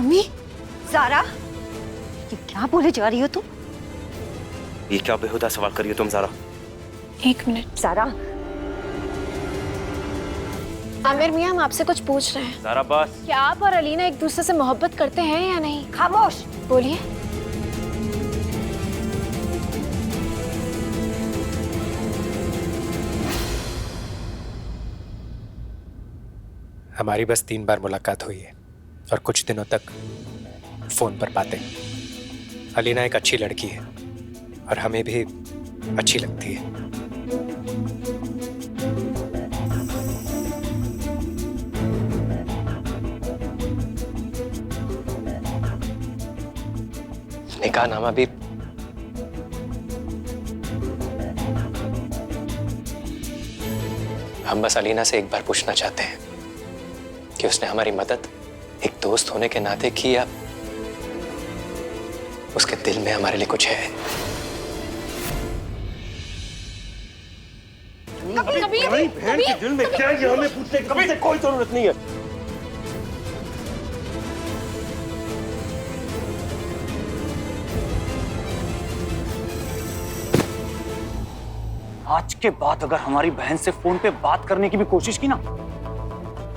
अम्मी, ज़ारा, ये क्या बोले जा रही हो तुम? ये क्या बेहुदा सवाल कर रही हो तुम ज़ारा? एक मिनट। ज़ारा, आमिर मियाँ, हम आपसे कुछ पूछ रहे हैं। ज़ारा बस। क्या आप और अलीना एक दूसरे से मोहब्बत करते हैं या नहीं? खामोश। बोलिए। हमारी बस 3 बार मुलाकात हुई है और कुछ दिनों तक फोन पर बातें। अलीना एक अच्छी लड़की है और हमें भी अच्छी लगती है। निकाहनामा भी हम बस अलीना से एक बार पूछना चाहते हैं कि उसने हमारी मदद एक दोस्त होने के नाते की या उसके दिल में हमारे लिए कुछ है। तुम्हारी बहन के दिल में क्या है ये हमें पूछने कभी से कोई जरूरत नहीं है। आज के बाद अगर हमारी बहन से फोन पे बात करने की भी कोशिश की ना,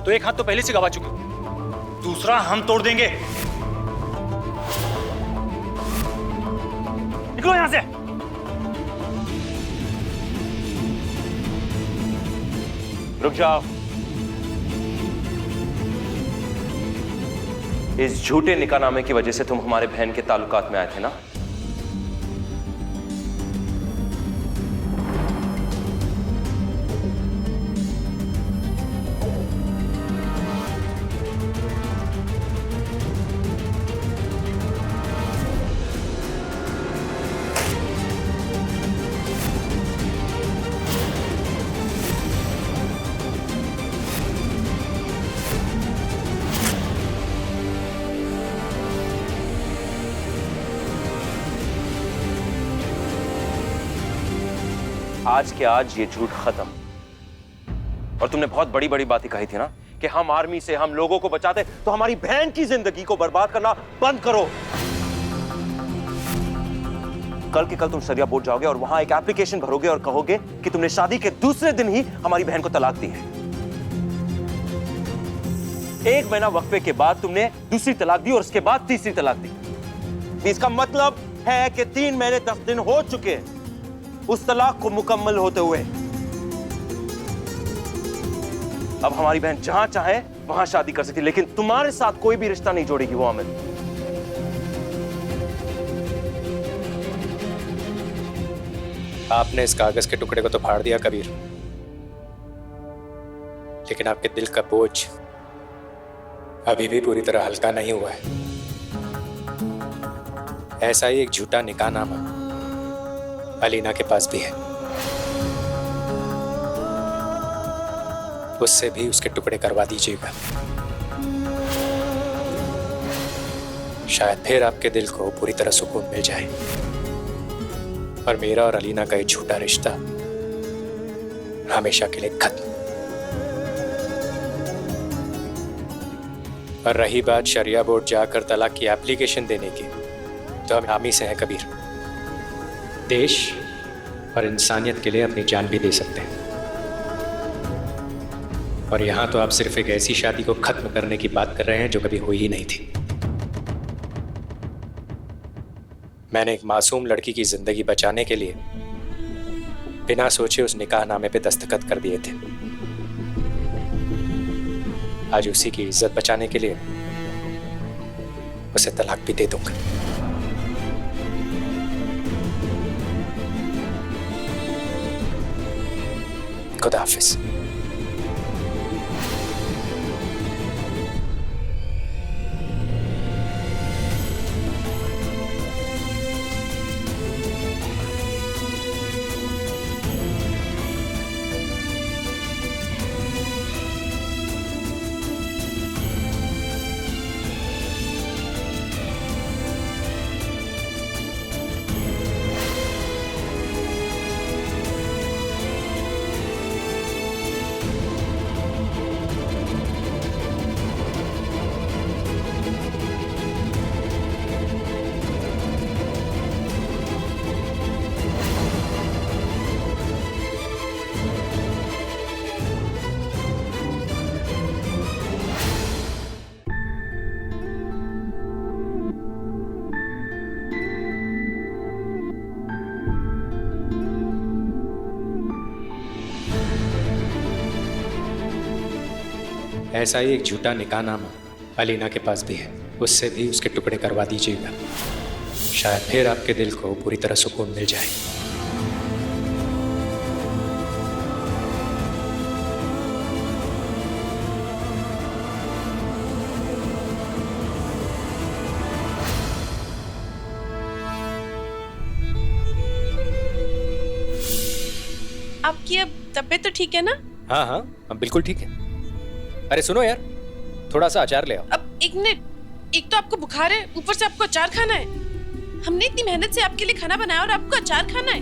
तो एक हाथ तो पहले से गवा चुके हो, दूसरा हम तोड़ देंगे। निकलो यहां से। रुक जाओ। इस झूठे निकाहनामे की वजह से तुम हमारे बहन के ताल्लुकात में आए थे ना? आज के आज ये झूठ खत्म। और तुमने बहुत बड़ी बड़ी बातें कही थी ना कि हम आर्मी से हम लोगों को बचाते, तो हमारी बहन की जिंदगी को बर्बाद करना बंद करो। कल के कल तुम सरिया बोर्ड जाओगे और वहां एक एप्लीकेशन भरोगे और कहोगे कि तुमने शादी के दूसरे दिन ही हमारी बहन को तलाक दी है। 1 महीना वक्फे के बाद तुमने दूसरी तलाक दी और उसके बाद तीसरी तलाक दी। इसका मतलब है कि 3 महीने 10 दिन हो चुके हैं उस तलाक को मुकम्मल होते हुए। अब हमारी बहन जहां चाहे वहां शादी कर सकती, लेकिन तुम्हारे साथ कोई भी रिश्ता नहीं जोड़ेगी वो आमिर। आपने इस कागज के टुकड़े को तो फाड़ दिया कबीर, लेकिन आपके दिल का बोझ अभी भी पूरी तरह हल्का नहीं हुआ है। ऐसा ही एक झूठा निकाहनामा अलीना के पास भी है, उससे भी उसके टुकड़े करवा दीजिएगा। शायद फिर आपके दिल को पूरी तरह सुकून मिल जाए और मेरा और अलीना का ये झूठा रिश्ता हमेशा के लिए खत्म। और रही बात शरिया बोर्ड जाकर तलाक की एप्लीकेशन देने की, तो हम आर्मी से हैं कबीर, देश और इंसानियत के लिए अपनी जान भी दे सकते हैं। और यहां तो आप सिर्फ एक ऐसी शादी को खत्म करने की बात कर रहे हैं जो कभी हुई ही नहीं थी। मैंने एक मासूम लड़की की जिंदगी बचाने के लिए बिना सोचे उस निकाहनामे पे दस्तखत कर दिए थे। आज उसी की इज्जत बचाने के लिए उसे तलाक भी दे दूंगा। खुदा हाफिज। ऐसा ही एक झूठा निकाहनामा अलीना के पास भी है, उससे भी उसके टुकड़े करवा दीजिएगा। शायद फिर आपके दिल को पूरी तरह सुकून मिल जाए। आपकी अब तबीयत तो ठीक है ना? हाँ हाँ, हम बिल्कुल ठीक है। अरे सुनो यार, थोड़ा सा अचार ले आओ। अब एक मिनट, एक तो आपको बुखार है, ऊपर से आपको अचार खाना है। हमने इतनी मेहनत से आपके लिए खाना बनाया और आपको अचार खाना है।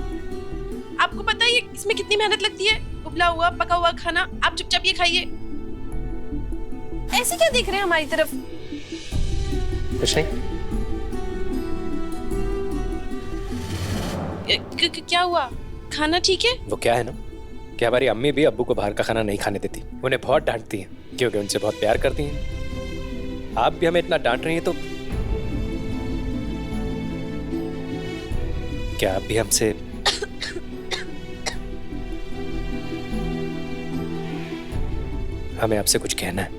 आपको पता है इसमें कितनी मेहनत लगती है? उबला हुआ पका हुआ खाना। आप चुपचाप ये खाइए। ऐसे क्या देख रहे हैं हमारी तरफ? कुछ नहीं। क्या हुआ? खाना ठीक है? वो क्या है ना कि हमारी अम्मी भी अब्बू को बाहर का खाना नहीं खाने देती, उन्हें बहुत डांटती हैं क्योंकि उनसे बहुत प्यार करती हैं। आप भी हमें इतना डांट रही हैं तो क्या आप भी हमसे हमें आपसे कुछ कहना है?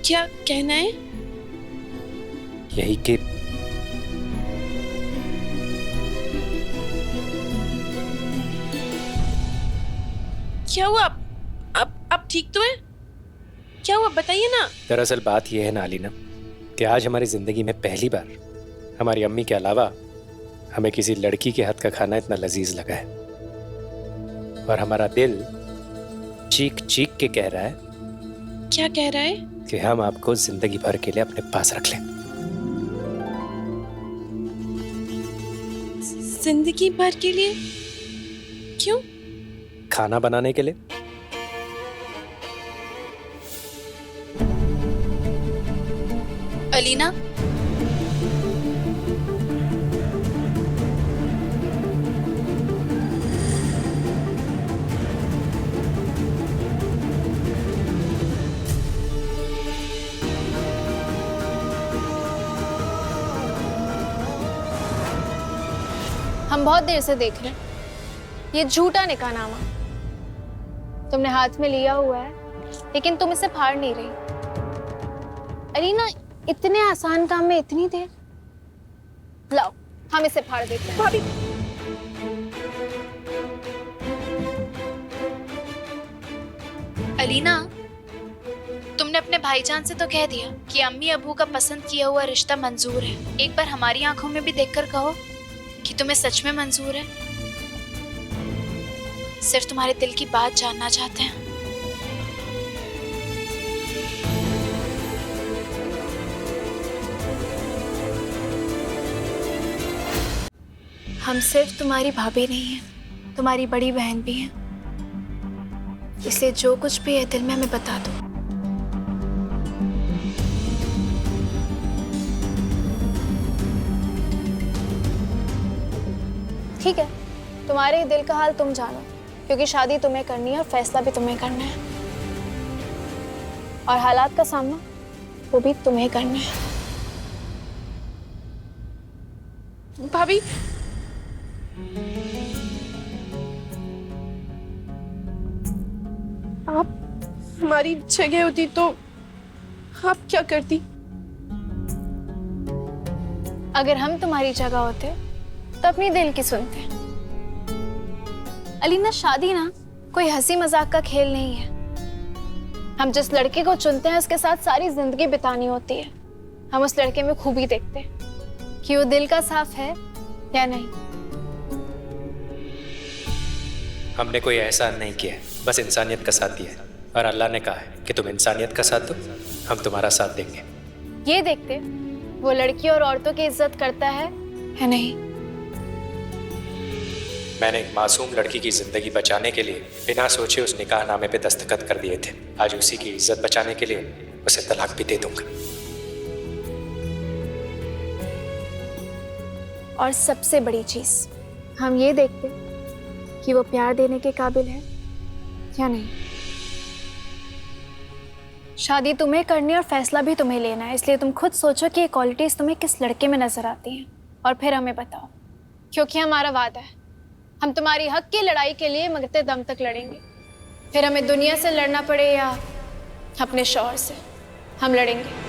क्या कहना है? यही कि क्या हुआ? आप ठीक तो हैं? क्या हुआ बताइए ना। दरअसल बात यह है ना अलीना कि आज हमारी जिंदगी में पहली बार हमारी अम्मी के अलावा हमें किसी लड़की के हाथ का खाना इतना लजीज लगा है और हमारा दिल चीख चीख के कह रहा है। क्या कह रहा है? कि हम आपको जिंदगी भर के लिए अपने पास रख लें। जिंदगी भर के लिए? क्यों? खाना बनाने के लिए। अलीना, हम बहुत देर से देख रहे हैं ये झूठा निकाहनामा तुमने हाथ में लिया हुआ है, लेकिन तुम इसे फाड़ नहीं रही। अलीना, इतने आसान काम में इतनी देर? लाओ, हम इसे फाड़ देते हैं। भाभी, अलीना, तुमने अपने भाईजान से तो कह दिया कि अम्मी अबू का पसंद किया हुआ रिश्ता मंजूर है। एक बार हमारी आंखों में भी देखकर कहो कि तुम्हें सच में मंजूर है। सिर्फ तुम्हारे दिल की बात जानना चाहते हैं। हम सिर्फ तुम्हारी भाभी नहीं हैं, तुम्हारी बड़ी बहन भी हैं। इसलिए जो कुछ भी है दिल में हमें बता दो। ठीक है, तुम्हारे ही दिल का हाल तुम जानो, क्योंकि शादी तुम्हें करनी है और फैसला भी तुम्हें करना है, और हालात का सामना वो भी तुम्हें करना है। भाभी, आप हमारी जगह होती तो आप क्या करती? अगर हम तुम्हारी जगह होते तो अपनी दिल की सुनते। अलीना, शादी ना कोई हंसी मजाक का खेल नहीं है। हम जिस लड़के को चुनते हैं उसके साथ सारी जिंदगी बितानी होती है। हम उस लड़के में खूबी देखते हैं कि वो दिल का साफ है या नहीं। हमने कोई एहसान नहीं किया है, बस इंसानियत का साथ दिया है, और अल्लाह ने कहा है कि तुम इंसानियत का साथ दो, हम तुम्हारा साथ देंगे। ये देखते वो लड़की और औरतों की इज्जत करता है या नहीं। मैंने एक मासूम लड़की की जिंदगी बचाने के लिए बिना सोचे उस निकाहनामे पे दस्तखत कर दिए थे। आज उसी की इज्जत बचाने के लिए उसे तलाक भी दे दूंगा। और सबसे बड़ी चीज, हम ये देखते कि वो प्यार देने के काबिल है या नहीं। शादी तुम्हें करनी और फैसला भी तुम्हें लेना है, इसलिए तुम खुद सोचो कि ये क्वालिटीज तुम्हें किस लड़के में नजर आती हैं और फिर हमें बताओ, क्योंकि हमारा वादा है हम तुम्हारी हक की लड़ाई के लिए मरते दम तक लड़ेंगे। फिर हमें दुनिया से लड़ना पड़े या अपने शौहर से हम लड़ेंगे।